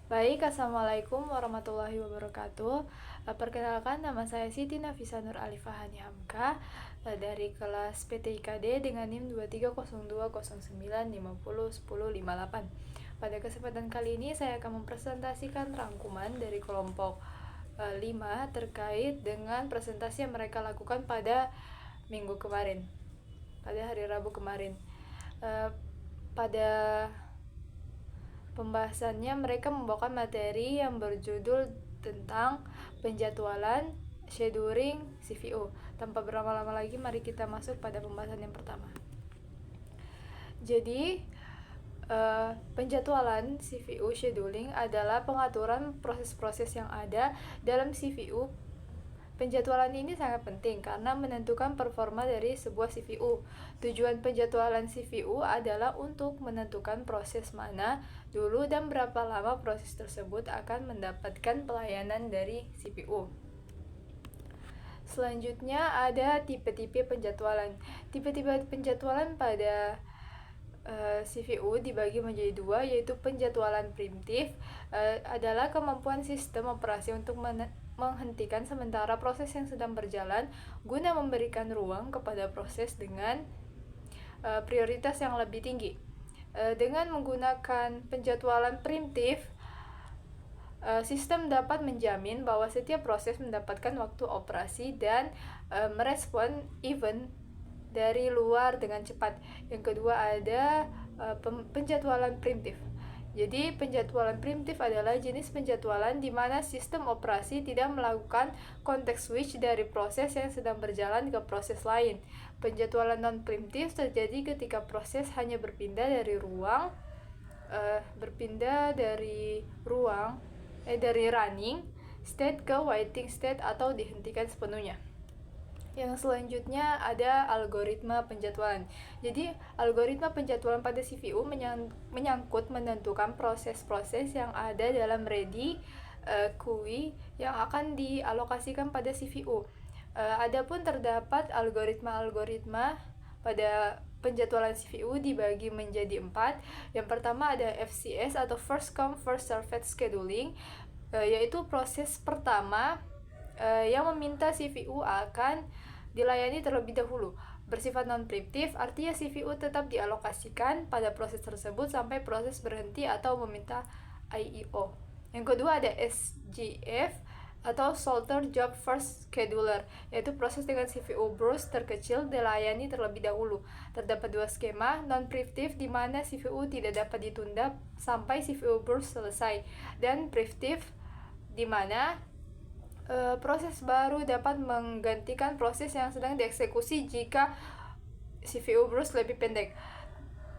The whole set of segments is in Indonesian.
Baik, Assalamualaikum warahmatullahi wabarakatuh. Perkenalkan, nama saya Siti Nafisa Nur Alifahani Hamka dari kelas PTIKD dengan NIM 230209501058. Pada kesempatan kali ini saya akan mempresentasikan rangkuman dari kelompok 5 terkait dengan presentasi yang mereka lakukan pada minggu kemarin, pada hari Rabu kemarin. Pada pembahasannya mereka membawakan materi yang berjudul tentang penjadwalan, scheduling, CVO. Tanpa berlama-lama lagi, mari kita masuk pada pembahasan yang pertama. Jadi, penjadwalan CVO scheduling adalah pengaturan proses-proses yang ada dalam CVO. Penjadwalan ini sangat penting karena menentukan performa dari sebuah CPU. Tujuan penjadwalan CPU adalah untuk menentukan proses mana dulu dan berapa lama proses tersebut akan mendapatkan pelayanan dari CPU. Selanjutnya ada tipe-tipe penjadwalan. Tipe-tipe penjadwalan pada CPU dibagi menjadi dua, yaitu penjadwalan preemptif adalah kemampuan sistem operasi untuk menghentikan sementara proses yang sedang berjalan guna memberikan ruang kepada proses dengan prioritas yang lebih tinggi. Dengan menggunakan penjadwalan preemptif, sistem dapat menjamin bahwa setiap proses mendapatkan waktu operasi dan merespon event dari luar dengan cepat. Yang kedua ada penjadwalan preemptif. Jadi penjadwalan preemptif adalah jenis penjadwalan di mana sistem operasi tidak melakukan context switch dari proses yang sedang berjalan ke proses lain. Penjadwalan non-preemptif terjadi ketika proses hanya berpindah dari running state ke waiting state atau dihentikan sepenuhnya. Yang selanjutnya ada algoritma penjadwalan. Jadi, algoritma penjadwalan pada CPU menyangkut menentukan proses-proses yang ada dalam ready queue yang akan dialokasikan pada CPU. Adapun terdapat algoritma-algoritma pada penjadwalan CPU dibagi menjadi 4. Yang pertama ada FCS atau First Come First Served Scheduling, yaitu proses pertama yang meminta CPU akan dilayani terlebih dahulu. Bersifat non-preemptif, artinya CPU tetap dialokasikan pada proses tersebut sampai proses berhenti atau meminta IEO. Yang kedua ada SJF atau Shorter Job First Scheduler, yaitu proses dengan CPU burst terkecil dilayani terlebih dahulu. Terdapat dua skema, non-preemptif di mana CPU tidak dapat ditunda sampai CPU burst selesai, dan preemptif di mana proses baru dapat menggantikan proses yang sedang dieksekusi jika CPU burst lebih pendek.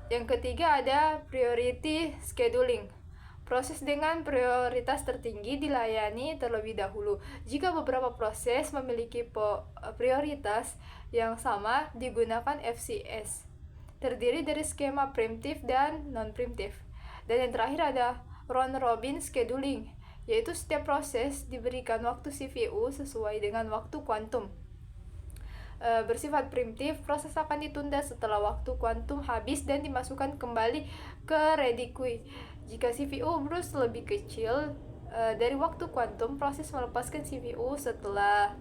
Yang ketiga ada priority scheduling. Proses dengan prioritas tertinggi dilayani terlebih dahulu. Jika beberapa proses memiliki prioritas yang sama, digunakan FCS. Terdiri dari skema preemptif dan non-preemptif. Dan yang terakhir ada round robin scheduling, yaitu setiap proses diberikan waktu CPU sesuai dengan waktu kuantum. Bersifat preemptif, proses akan ditunda setelah waktu kuantum habis dan dimasukkan kembali ke ready queue. Jika CPU burst lebih kecil dari waktu kuantum, proses melepaskan CPU setelah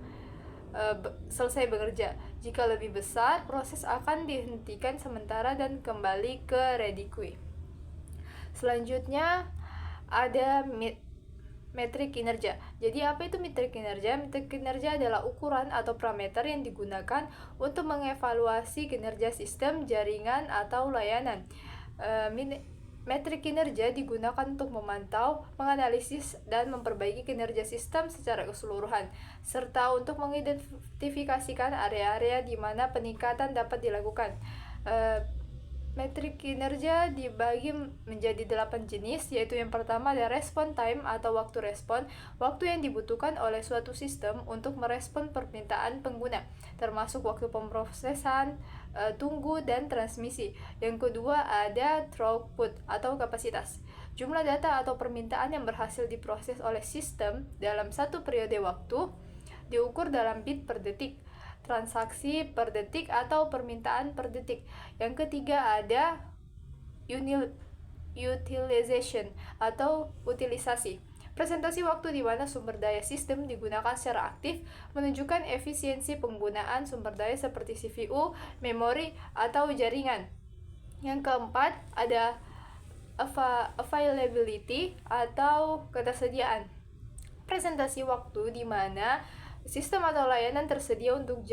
selesai bekerja. Jika lebih besar, proses akan dihentikan sementara dan kembali ke ready queue. Selanjutnya ada metrik kinerja. Jadi apa itu metrik kinerja? Metrik kinerja adalah ukuran atau parameter yang digunakan untuk mengevaluasi kinerja sistem, jaringan, atau layanan. Metrik kinerja digunakan untuk memantau, menganalisis, dan memperbaiki kinerja sistem secara keseluruhan, serta untuk mengidentifikasikan area-area di mana peningkatan dapat dilakukan. Metrik kinerja dibagi menjadi 8 jenis, yaitu yang pertama ada respon time atau waktu respon, waktu yang dibutuhkan oleh suatu sistem untuk merespon permintaan pengguna, termasuk waktu pemrosesan, tunggu, dan transmisi. Yang kedua ada throughput atau kapasitas, jumlah data atau permintaan yang berhasil diproses oleh sistem dalam satu periode waktu, diukur dalam bit per detik, transaksi per detik atau permintaan per detik. Yang ketiga ada utilization atau utilisasi. Presentasi waktu di mana sumber daya sistem digunakan secara aktif menunjukkan efisiensi penggunaan sumber daya seperti CPU, memori, atau jaringan. Yang keempat ada availability atau ketersediaan. Presentasi waktu di mana sistem atau layanan tersedia untuk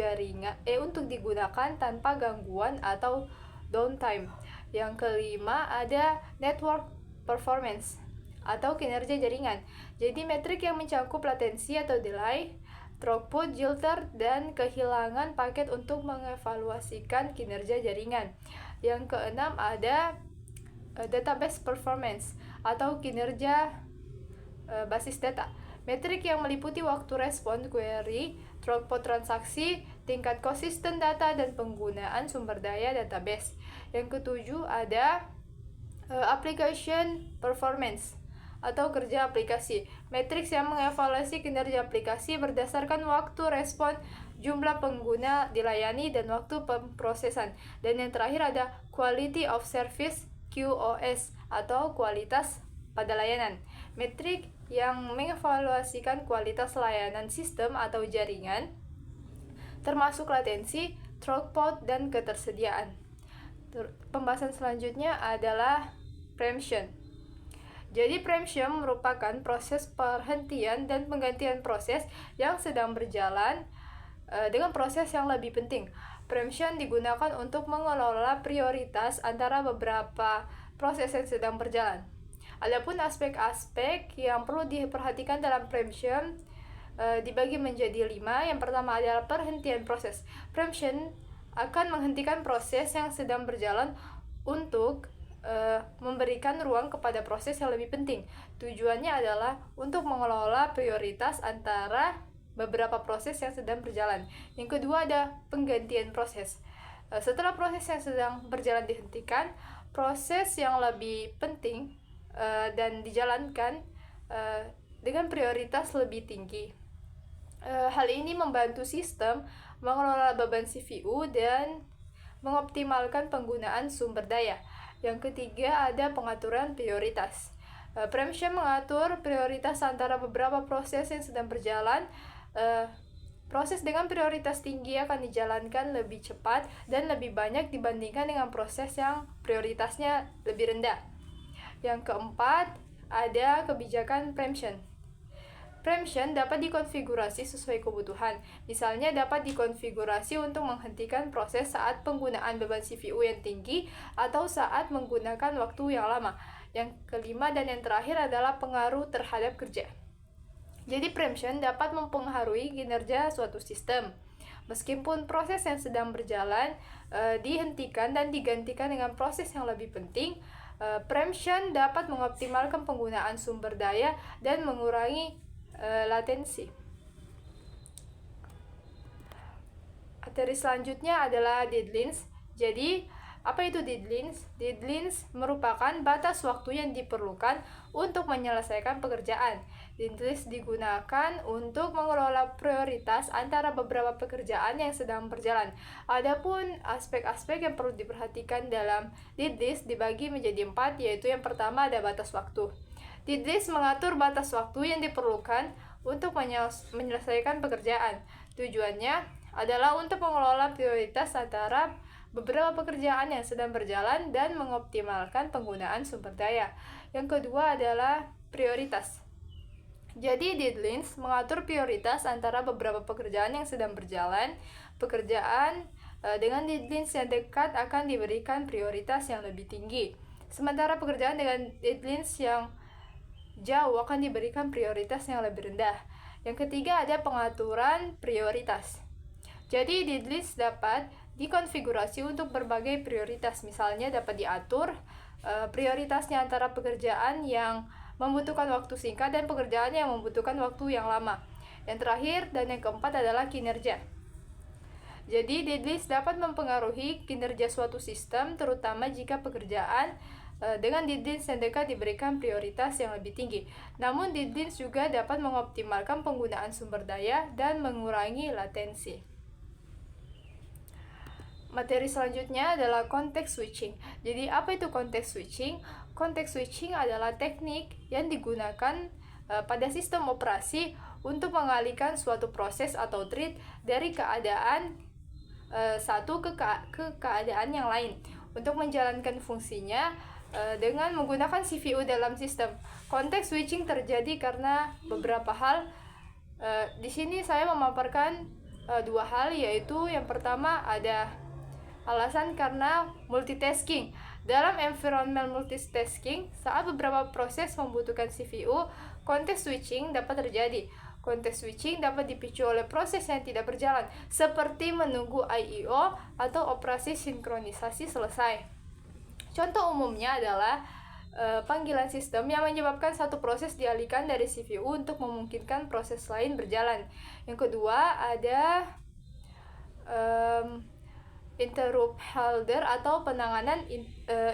untuk digunakan tanpa gangguan atau downtime. Yang kelima ada network performance atau kinerja jaringan. Jadi metrik yang mencakup latensi atau delay, throughput, jitter, dan kehilangan paket untuk mengevaluasikan kinerja jaringan. Yang keenam ada database performance atau kinerja basis data. Metrik yang meliputi waktu respon query, throughput transaksi, tingkat konsisten data, dan penggunaan sumber daya database. Yang ketujuh ada application performance atau kerja aplikasi. Matriks yang mengevaluasi kinerja aplikasi berdasarkan waktu respon, jumlah pengguna dilayani, dan waktu pemrosesan. Dan yang terakhir ada quality of service QoS atau kualitas pada layanan. Metrik yang mengevaluasikan kualitas layanan sistem atau jaringan, termasuk latensi, throughput, dan ketersediaan. Pembahasan selanjutnya adalah preemption. Jadi preemption merupakan proses perhentian dan penggantian proses yang sedang berjalan dengan proses yang lebih penting. Preemption digunakan untuk mengelola prioritas antara beberapa proses yang sedang berjalan. Adapun aspek-aspek yang perlu diperhatikan dalam preemption dibagi menjadi 5. Yang pertama adalah perhentian proses. Preemption akan menghentikan proses yang sedang berjalan untuk memberikan ruang kepada proses yang lebih penting. Tujuannya adalah untuk mengelola prioritas antara beberapa proses yang sedang berjalan. Yang kedua ada penggantian proses. Setelah proses yang sedang berjalan dihentikan, proses yang lebih penting dan dijalankan dengan prioritas lebih tinggi. Hal ini membantu sistem mengelola beban CPU dan mengoptimalkan penggunaan sumber daya. Yang ketiga ada pengaturan prioritas. Preemption mengatur prioritas antara beberapa proses yang sedang berjalan. Proses dengan prioritas tinggi akan dijalankan lebih cepat dan lebih banyak dibandingkan dengan proses yang prioritasnya lebih rendah. Yang keempat ada kebijakan preemption. Preemption dapat dikonfigurasi sesuai kebutuhan. Misalnya dapat dikonfigurasi untuk menghentikan proses saat penggunaan beban CPU yang tinggi atau saat menggunakan waktu yang lama. Yang kelima dan yang terakhir adalah pengaruh terhadap kerja. Jadi preemption dapat mempengaruhi kinerja suatu sistem. Meskipun proses yang sedang berjalan dihentikan dan digantikan dengan proses yang lebih penting, preemption dapat mengoptimalkan penggunaan sumber daya dan mengurangi latensi. Materi selanjutnya adalah deadlines. Jadi, apa itu deadlines? Deadlines merupakan batas waktu yang diperlukan untuk menyelesaikan pekerjaan. Deadlines digunakan untuk mengelola prioritas antara beberapa pekerjaan yang sedang berjalan. Adapun aspek-aspek yang perlu diperhatikan dalam deadlines dibagi menjadi 4, yaitu yang pertama ada batas waktu. Deadlines mengatur batas waktu yang diperlukan untuk menyelesaikan pekerjaan. Tujuannya adalah untuk mengelola prioritas antara beberapa pekerjaan yang sedang berjalan dan mengoptimalkan penggunaan sumber daya. Yang kedua adalah prioritas. Jadi deadlines mengatur prioritas antara beberapa pekerjaan yang sedang berjalan. Pekerjaan dengan deadlines yang dekat akan diberikan prioritas yang lebih tinggi. Sementara pekerjaan dengan deadlines yang jauh akan diberikan prioritas yang lebih rendah. Yang ketiga ada pengaturan prioritas. Jadi deadlines dapat dikonfigurasi untuk berbagai prioritas. Misalnya dapat diatur prioritasnya antara pekerjaan yang membutuhkan waktu singkat dan pekerjaan yang membutuhkan waktu yang lama. Yang terakhir dan yang keempat adalah kinerja. Jadi deadlines dapat mempengaruhi kinerja suatu sistem, terutama jika pekerjaan dengan deadlines yang dekat diberikan prioritas yang lebih tinggi. Namun deadlines juga dapat mengoptimalkan penggunaan sumber daya dan mengurangi latensi. Materi selanjutnya adalah context switching. Jadi apa itu context switching? Context switching adalah teknik yang digunakan pada sistem operasi untuk mengalihkan suatu proses atau thread dari keadaan satu ke keadaan yang lain untuk menjalankan fungsinya dengan menggunakan CPU dalam sistem. Context switching terjadi karena beberapa hal. Di sini saya memaparkan dua hal, yaitu yang pertama ada alasan karena multitasking. Dalam environment multitasking, saat beberapa proses membutuhkan CPU, context switching dapat terjadi. Context switching dapat dipicu oleh proses yang tidak berjalan, seperti menunggu I/O atau operasi sinkronisasi selesai. Contoh umumnya adalah panggilan sistem yang menyebabkan satu proses dialihkan dari CPU untuk memungkinkan proses lain berjalan. Yang kedua ada interrupt holder atau penanganan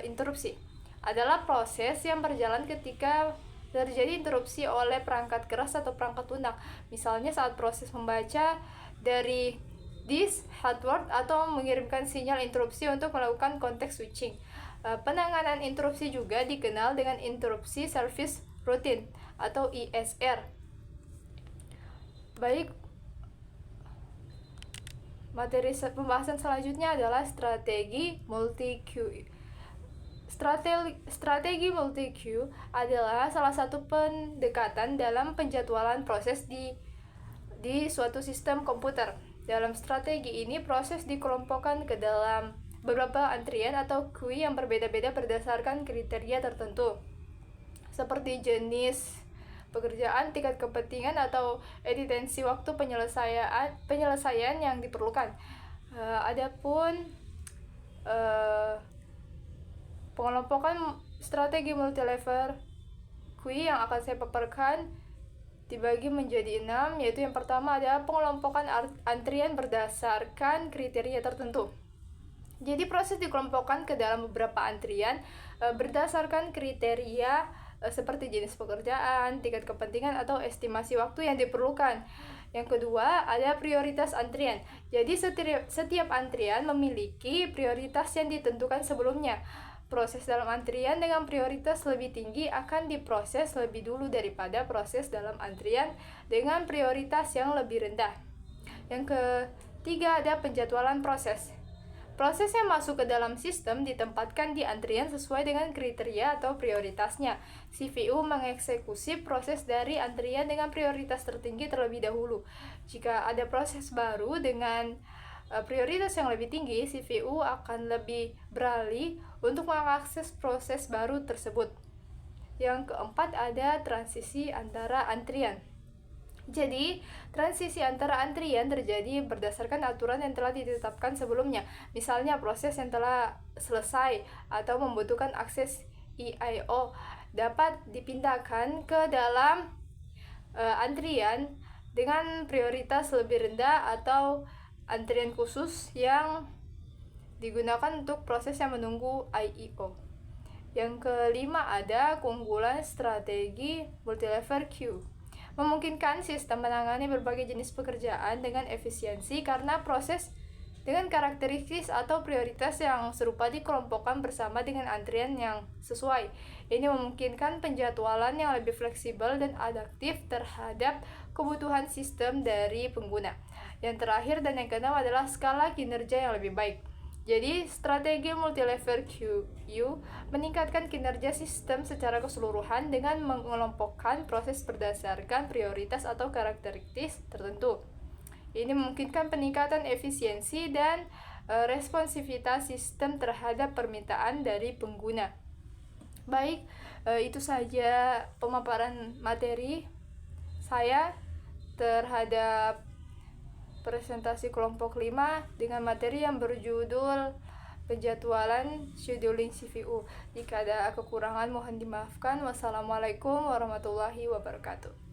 interupsi. Adalah proses yang berjalan ketika terjadi interupsi oleh perangkat keras atau perangkat lunak. Misalnya saat proses membaca dari disk hardware atau mengirimkan sinyal interupsi untuk melakukan context switching. Penanganan interupsi juga dikenal dengan interupsi service routine atau ISR. Baik, materi pembahasan selanjutnya adalah strategi multi-queue. Strategi multi-queue adalah salah satu pendekatan dalam penjadwalan proses di suatu sistem komputer. Dalam strategi ini, proses dikelompokkan ke dalam beberapa antrian atau queue yang berbeda-beda berdasarkan kriteria tertentu, seperti jenis pekerjaan, tingkat kepentingan, atau eksistensi waktu penyelesaian yang diperlukan. Adapun pengelompokan strategi multilevel queue yang akan saya paparkan dibagi menjadi 6, yaitu yang pertama adalah pengelompokan antrian berdasarkan kriteria tertentu. Jadi proses dikelompokkan ke dalam beberapa antrian berdasarkan kriteria seperti jenis pekerjaan, tingkat kepentingan, atau estimasi waktu yang diperlukan. Yang kedua, ada prioritas antrian. Jadi setiap antrian memiliki prioritas yang ditentukan sebelumnya. Proses dalam antrian dengan prioritas lebih tinggi akan diproses lebih dulu daripada proses dalam antrian dengan prioritas yang lebih rendah. Yang ketiga, ada penjadwalan proses. Proses yang masuk ke dalam sistem ditempatkan di antrian sesuai dengan kriteria atau prioritasnya. CPU mengeksekusi proses dari antrian dengan prioritas tertinggi terlebih dahulu. Jika ada proses baru dengan prioritas yang lebih tinggi, CPU akan lebih beralih untuk mengakses proses baru tersebut. Yang keempat ada transisi antara antrian. Jadi, transisi antara antrian terjadi berdasarkan aturan yang telah ditetapkan sebelumnya. Misalnya, proses yang telah selesai atau membutuhkan akses I/O dapat dipindahkan ke dalam antrian dengan prioritas lebih rendah atau antrian khusus yang digunakan untuk proses yang menunggu I/O. Yang kelima ada keunggulan strategi multilevel queue. Memungkinkan sistem menangani berbagai jenis pekerjaan dengan efisiensi karena proses dengan karakteristik atau prioritas yang serupa dikelompokkan bersama dengan antrian yang sesuai. Ini memungkinkan penjadwalan yang lebih fleksibel dan adaptif terhadap kebutuhan sistem dari pengguna. Yang terakhir dan yang keenam adalah skala kinerja yang lebih baik. Jadi, strategi multilevel queue meningkatkan kinerja sistem secara keseluruhan dengan mengelompokkan proses berdasarkan prioritas atau karakteristik tertentu. Ini memungkinkan peningkatan efisiensi dan responsivitas sistem terhadap permintaan dari pengguna. Baik, itu saja pemaparan materi saya terhadap presentasi kelompok 5 dengan materi yang berjudul penjadwalan scheduling CPU. Jika ada kekurangan mohon dimaafkan. Wassalamualaikum warahmatullahi wabarakatuh.